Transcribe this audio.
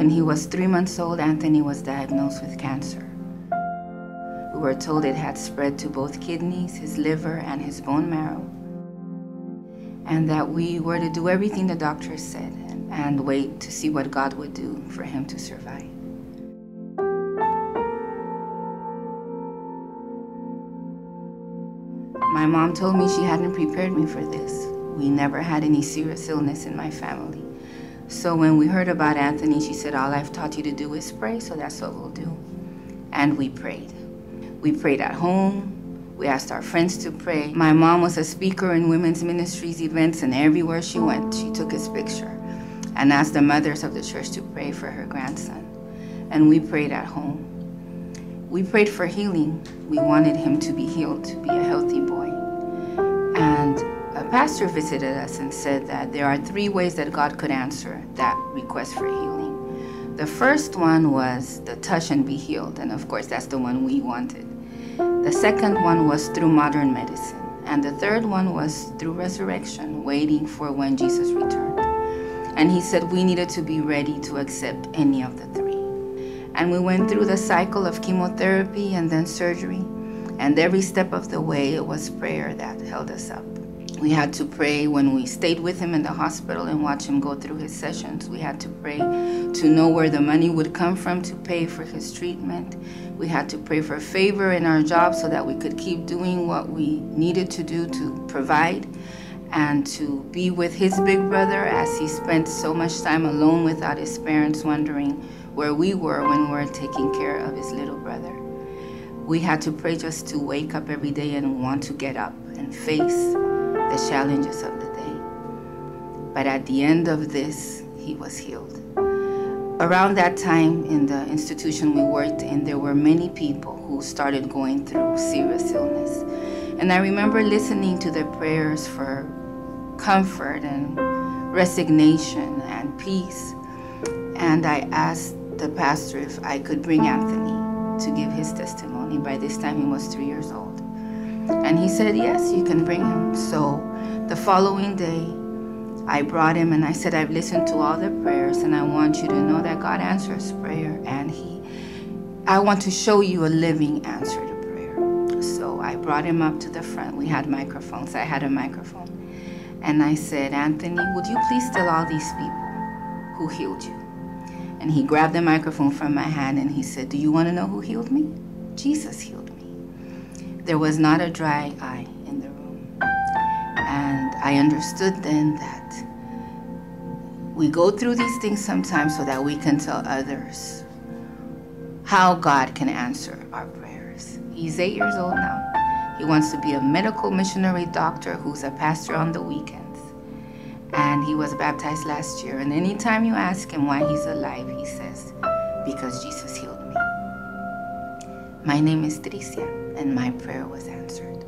When he was 3 months old, Anthony was diagnosed with cancer. We were told it had spread to both kidneys, his liver, and his bone marrow, and that we were to do everything the doctor said and wait to see what God would do for him to survive. My mom told me she hadn't prepared me for this. We never had any serious illness in my family. So when we heard about Anthony, she said, all I've taught you to do is pray, so that's what we'll do. And we prayed. We prayed at home. We asked our friends to pray. My mom was a speaker in women's ministries events, and everywhere she went, she took his picture and asked the mothers of the church to pray for her grandson. And we prayed at home. We prayed for healing. We wanted him to be healed, to be a healthy boy. And a pastor visited us and said that there are 3 ways that God could answer that request for healing. The first one was the touch and be healed, and of course that's the one we wanted. The second one was through modern medicine, and the third one was through resurrection, waiting for when Jesus returned. And he said we needed to be ready to accept any of the 3. And we went through the cycle of chemotherapy and then surgery, and every step of the way it was prayer that held us up. We had to pray when we stayed with him in the hospital and watch him go through his sessions. We had to pray to know where the money would come from to pay for his treatment. We had to pray for favor in our job so that we could keep doing what we needed to do to provide and to be with his big brother as he spent so much time alone without his parents, wondering where we were when we were taking care of his little brother. We had to pray just to wake up every day and want to get up and face the challenges of the day. But at the end of this, he was healed. Around that time in the institution we worked in, there were many people who started going through serious illness. And I remember listening to their prayers for comfort and resignation and peace. And I asked the pastor if I could bring Anthony to give his testimony. By this time he was 3 years old. And he said, yes, you can bring him. So the following day, I brought him and I said, I've listened to all the prayers and I want you to know that God answers prayer, and I want to show you a living answer to prayer. So I brought him up to the front. We had microphones. I had a microphone. And I said, Anthony, would you please tell all these people who healed you? And he grabbed the microphone from my hand and he said, do you want to know who healed me? Jesus healed me. There was not a dry eye in the room. And I understood then that we go through these things sometimes so that we can tell others how God can answer our prayers. He's 8 years old now. He wants to be a medical missionary doctor who's a pastor on the weekends. And he was baptized last year. And anytime you ask him why he's alive, he says, because Jesus healed me. My name is Tricia, and my prayer was answered.